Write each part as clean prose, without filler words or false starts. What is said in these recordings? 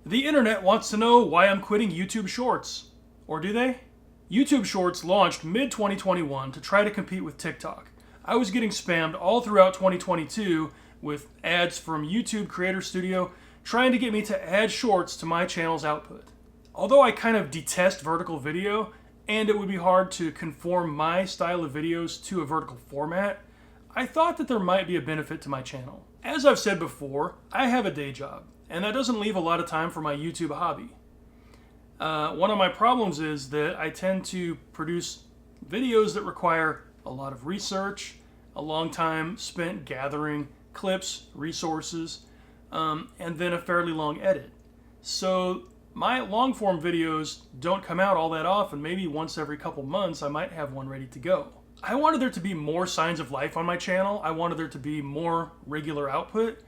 The internet wants to know why I'm quitting YouTube Shorts. Or do they? YouTube Shorts launched mid-2021 to try to compete with TikTok. I was getting spammed all throughout 2022 with ads from YouTube Creator Studio trying to get me to add shorts to my channel's output. Although I kind of detest vertical video, and it would be hard to conform my style of videos to a vertical format, I thought that there might be a benefit to my channel. As I've said before, I have a day job, and that doesn't leave a lot of time for my YouTube hobby. One of my problems is that I tend to produce videos that require a lot of research, a long time spent gathering clips, resources, and then a fairly long edit. So my long form videos don't come out all that often. Maybe once every couple months I might have one ready to go. I wanted there to be more signs of life on my channel. I wanted there to be more regular output.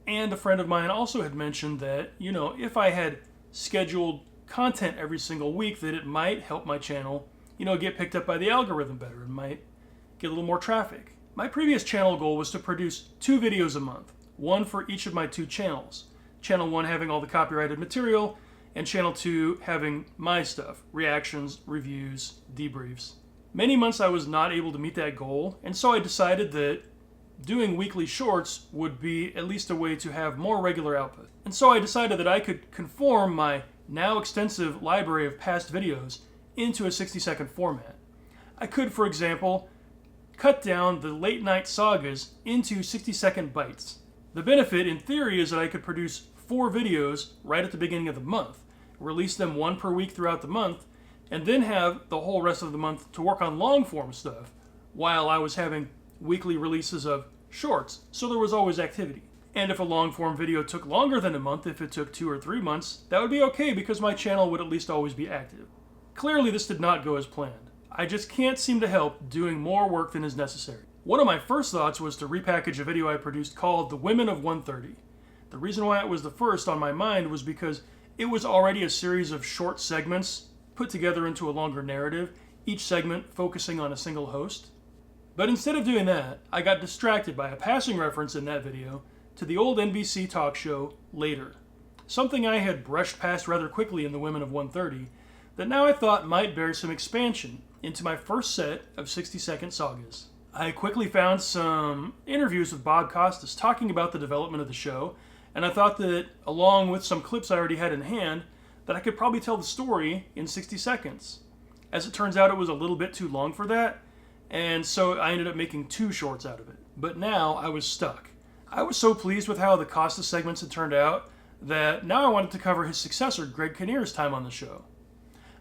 And a friend of mine also had mentioned that, if I had scheduled content every single week, that it might help my channel, get picked up by the algorithm better. It might get a little more traffic. My previous channel goal was to produce 2 videos a month, one for each of my 2 channels. Channel 1 having all the copyrighted material, and Channel 2 having my stuff, reactions, reviews, debriefs. Many months I was not able to meet that goal, and so I decided that doing weekly shorts would be at least a way to have more regular output. And so I decided that I could conform my now extensive library of past videos into a 60-second format. I could, for example, cut down the Late Night Sagas into 60-second bites. The benefit, in theory, is that I could produce 4 videos right at the beginning of the month, release them 1 per week throughout the month, and then have the whole rest of the month to work on long-form stuff, while I was having weekly releases of shorts, so there was always activity. And if a long-form video took longer than a month, if it took 2 or 3 months, that would be okay because my channel would at least always be active. Clearly this did not go as planned. I just can't seem to help doing more work than is necessary. One of my first thoughts was to repackage a video I produced called The Women of 130. The reason why it was the first on my mind was because it was already a series of short segments put together into a longer narrative, each segment focusing on a single host. But instead of doing that, I got distracted by a passing reference in that video to the old NBC talk show Later, something I had brushed past rather quickly in The Women of 130 that now I thought might bear some expansion into my first set of 60-second sagas. I quickly found some interviews with Bob Costas talking about the development of the show, and I thought that, along with some clips I already had in hand, that I could probably tell the story in 60 seconds. As it turns out, it was a little bit too long for that, and so I ended up making 2 shorts out of it. But now I was stuck. I was so pleased with how the Costas segments had turned out that now I wanted to cover his successor, Greg Kinnear's time on the show.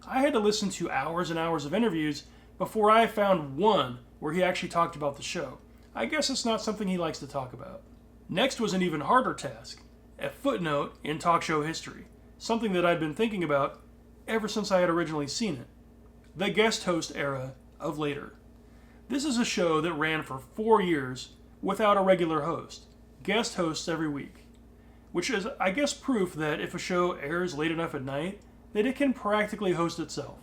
I had to listen to hours and hours of interviews before I found one where he actually talked about the show. I guess it's not something he likes to talk about. Next was an even harder task, a footnote in talk show history, something that I'd been thinking about ever since I had originally seen it. The guest host era of Later. This is a show that ran for 4 years without a regular host, guest hosts every week, which is, I guess, proof that if a show airs late enough at night, that it can practically host itself.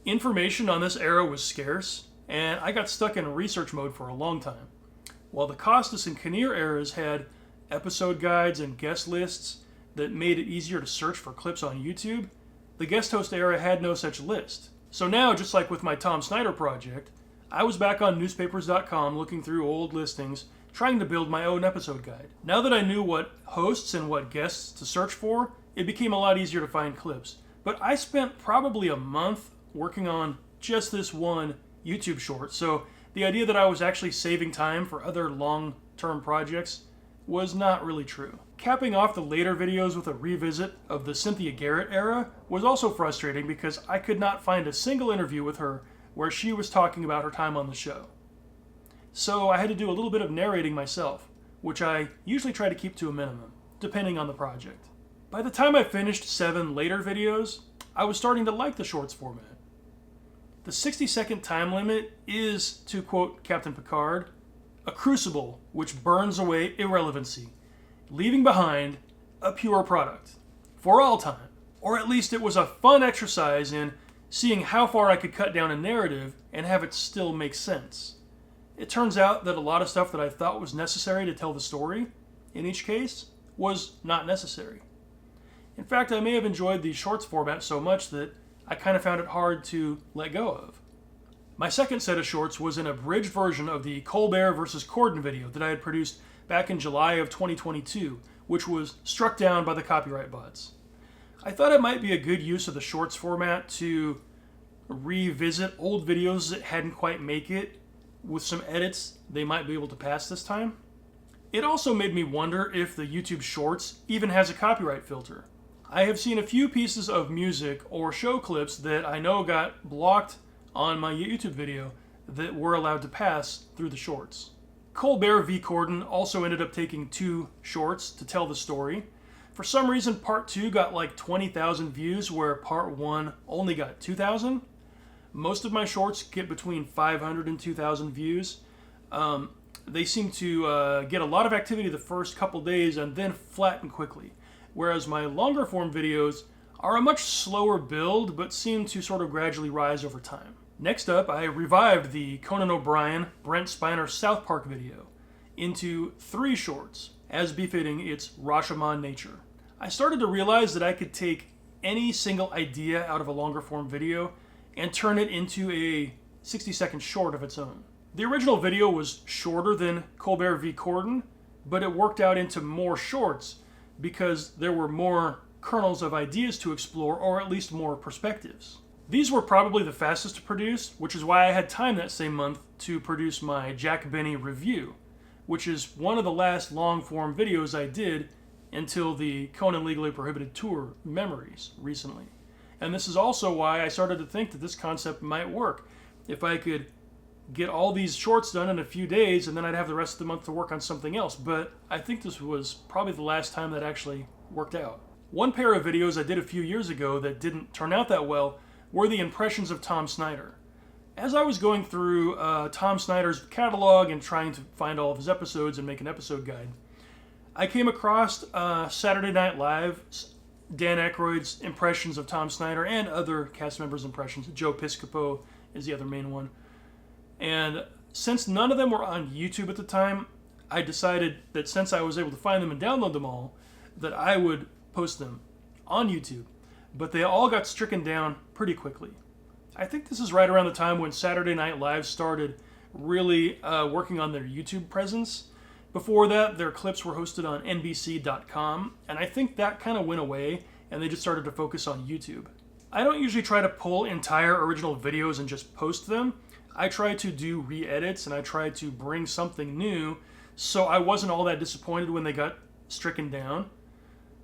Information on this era was scarce, and I got stuck in research mode for a long time. While the Costas and Kinnear eras had episode guides and guest lists that made it easier to search for clips on YouTube, the guest host era had no such list. So now, just like with my Tom Snyder project, I was back on newspapers.com looking through old listings, trying to build my own episode guide. Now that I knew what hosts and what guests to search for, it became a lot easier to find clips. But I spent probably a month working on just this one YouTube short, so the idea that I was actually saving time for other long-term projects was not really true. Capping off the Later videos with a revisit of the Cynthia Garrett era was also frustrating because I could not find a single interview with her where she was talking about her time on the show. So I had to do a little bit of narrating myself, which I usually try to keep to a minimum, depending on the project. By the time I finished 7 Later videos, I was starting to like the shorts format. The 60-second time limit is, to quote Captain Picard, a crucible which burns away irrelevancy, leaving behind a pure product, for all time. Or at least it was a fun exercise in seeing how far I could cut down a narrative and have it still make sense. It turns out that a lot of stuff that I thought was necessary to tell the story, in each case, was not necessary. In In fact, I may have enjoyed the shorts format so much that I kind of found it hard to let go of. My second set of shorts was an abridged version of the Colbert versus Corden video that I had produced back in July of 2022, which was struck down by the copyright bots. I thought it might be a good use of the shorts format to revisit old videos that hadn't quite make it with some edits they might be able to pass this time. It also made me wonder if the YouTube Shorts even has a copyright filter. I have seen a few pieces of music or show clips that I know got blocked on my YouTube video that were allowed to pass through the shorts. Colbert v. Corden also ended up taking 2 shorts to tell the story. For some reason, part 2 got like 20,000 views, where part 1 only got 2,000. Most of my shorts get between 500 and 2,000 views. They seem to get a lot of activity the first couple days and then flatten quickly, whereas my longer form videos are a much slower build but seem to sort of gradually rise over time. Next up, I revived the Conan O'Brien, Brent Spiner South Park video into 3 shorts, as befitting its Rashomon nature. I started to realize that I could take any single idea out of a longer form video and turn it into a 60-second short of its own. The original video was shorter than Colbert v. Corden, but it worked out into more shorts because there were more kernels of ideas to explore, or at least more perspectives. These were probably the fastest to produce, which is why I had time that same month to produce my Jack Benny review, which is one of the last long-form videos I did until the Conan Legally Prohibited Tour Memories recently. And this is also why I started to think that this concept might work. If I could get all these shorts done in a few days, and then I'd have the rest of the month to work on something else. But I think this was probably the last time that actually worked out. One pair of videos I did a few years ago that didn't turn out that well were the impressions of Tom Snyder. As I was going through Tom Snyder's catalog and trying to find all of his episodes and make an episode guide, I came across Saturday Night Live's Dan Aykroyd's impressions of Tom Snyder and other cast members' impressions. Joe Piscopo is the other main one. And since none of them were on YouTube at the time, I decided that since I was able to find them and download them all, that I would post them on YouTube. But they all got stricken down pretty quickly. I think this is right around the time when Saturday Night Live started really working on their YouTube presence. Before that, their clips were hosted on NBC.com, and I think that kind of went away, and they just started to focus on YouTube. I don't usually try to pull entire original videos and just post them. I try to do re-edits, and I try to bring something new, so I wasn't all that disappointed when they got stricken down.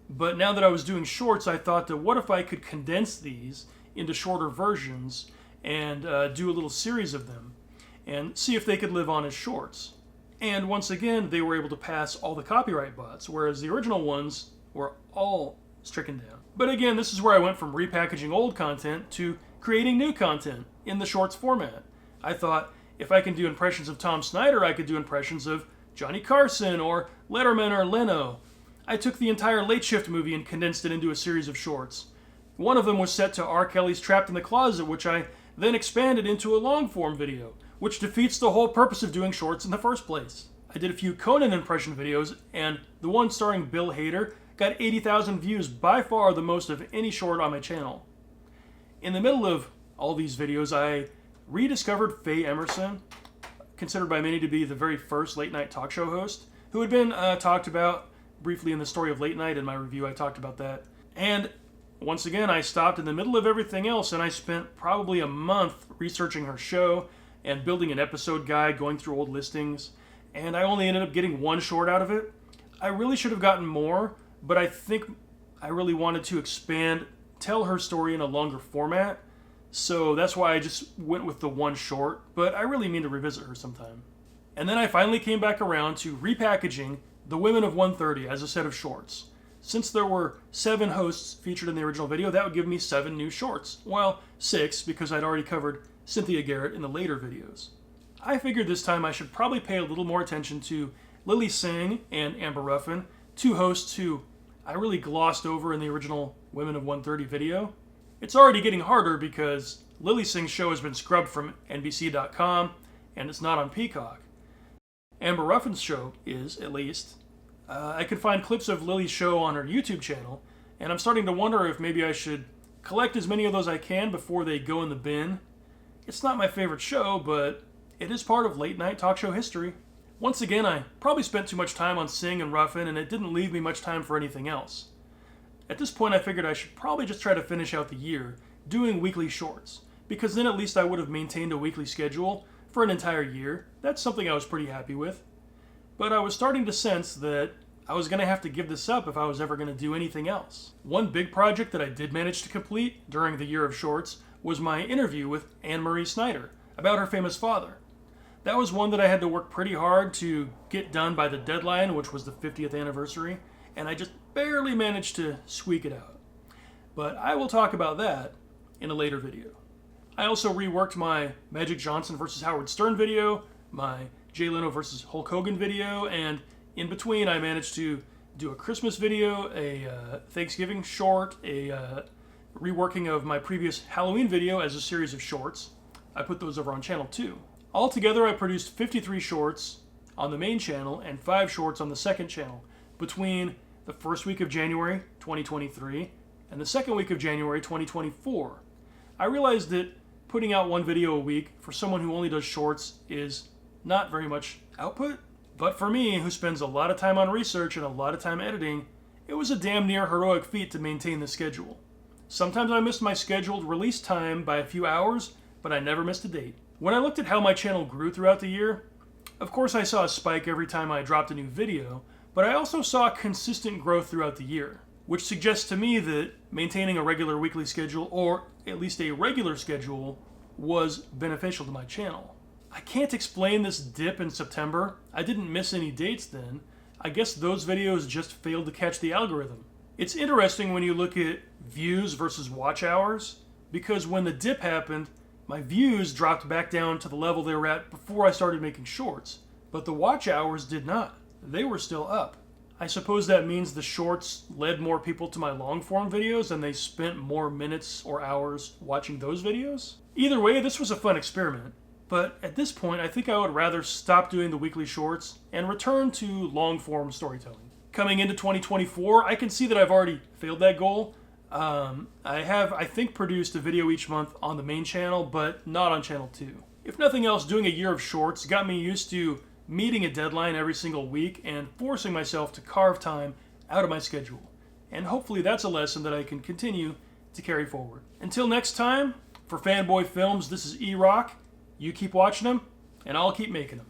But now that I was doing shorts, I thought that what if I could condense these into shorter versions and do a little series of them and see if they could live on as shorts. And once again, they were able to pass all the copyright bots, whereas the original ones were all stricken down. But again, this is where I went from repackaging old content to creating new content in the shorts format. I thought, if I can do impressions of Tom Snyder, I could do impressions of Johnny Carson or Letterman or Leno. I took the entire Late Shift movie and condensed it into a series of shorts. One of them was set to R. Kelly's Trapped in the Closet, which I then expanded into a long-form video, which defeats the whole purpose of doing shorts in the first place. I did a few Conan impression videos, and the one starring Bill Hader got 80,000 views, by far the most of any short on my channel. In the middle of all these videos, I rediscovered Faye Emerson, considered by many to be the very first late night talk show host, who had been talked about briefly in the story of Late Night. In my review, I talked about that. And once again, I stopped in the middle of everything else, and I spent probably a month researching her show and building an episode guide, going through old listings, and I only ended up getting one short out of it. I really should have gotten more, but I think I really wanted to expand, tell her story in a longer format, so that's why I just went with the one short, but I really mean to revisit her sometime. And then I finally came back around to repackaging The Women of 130 as a set of shorts. Since there were 7 hosts featured in the original video, that would give me 7 new shorts. Well, 6, because I'd already covered Cynthia Garrett in the later videos. I figured this time I should probably pay a little more attention to Lily Singh and Amber Ruffin, 2 hosts who I really glossed over in the original Women of 130 video. It's already getting harder because Lily Singh's show has been scrubbed from NBC.com and it's not on Peacock. Amber Ruffin's show is, at least. I could find clips of Lily's show on her YouTube channel, and I'm starting to wonder if maybe I should collect as many of those I can before they go in the bin. It's not my favorite show, but it is part of late night talk show history. Once again, I probably spent too much time on Sing and Ruffin, and it didn't leave me much time for anything else. At this point, I figured I should probably just try to finish out the year doing weekly shorts, because then at least I would have maintained a weekly schedule for an entire year. That's something I was pretty happy with. But I was starting to sense that I was going to have to give this up if I was ever going to do anything else. One big project that I did manage to complete during the year of shorts was my interview with Anne-Marie Snyder about her famous father. That was one that I had to work pretty hard to get done by the deadline, which was the 50th anniversary, and I just barely managed to squeak it out. But I will talk about that in a later video. I also reworked my Magic Johnson versus Howard Stern video, my Jay Leno versus Hulk Hogan video, and in between I managed to do a Christmas video, a Thanksgiving short, a reworking of my previous Halloween video as a series of shorts. I put those over on channel 2. Altogether, I produced 53 shorts on the main channel and 5 shorts on the second channel between the first week of January 2023 and the second week of January 2024. I realized that putting out one video a week for someone who only does shorts is not very much output, but for me, who spends a lot of time on research and a lot of time editing, it was a damn near heroic feat to maintain the schedule. Sometimes I missed my scheduled release time by a few hours, but I never missed a date. When I looked at how my channel grew throughout the year, of course I saw a spike every time I dropped a new video, but I also saw consistent growth throughout the year, which suggests to me that maintaining a regular weekly schedule, or at least a regular schedule, was beneficial to my channel. I can't explain this dip in September. I didn't miss any dates then. I guess those videos just failed to catch the algorithm. It's interesting when you look at views versus watch hours, because when the dip happened, my views dropped back down to the level they were at before I started making shorts, but the watch hours did not. They were still up. I suppose that means the shorts led more people to my long form videos and they spent more minutes or hours watching those videos. Either way, this was a fun experiment, but at this point I think I would rather stop doing the weekly shorts and return to long form storytelling. Coming into 2024, I can see that I've already failed that goal. I have, I think, produced a video each month on the main channel, but not on channel 2. If nothing else, doing a year of shorts got me used to meeting a deadline every single week and forcing myself to carve time out of my schedule. And hopefully that's a lesson that I can continue to carry forward. Until next time, for Fanboy Films, this is E-Rock. You keep watching them, and I'll keep making them.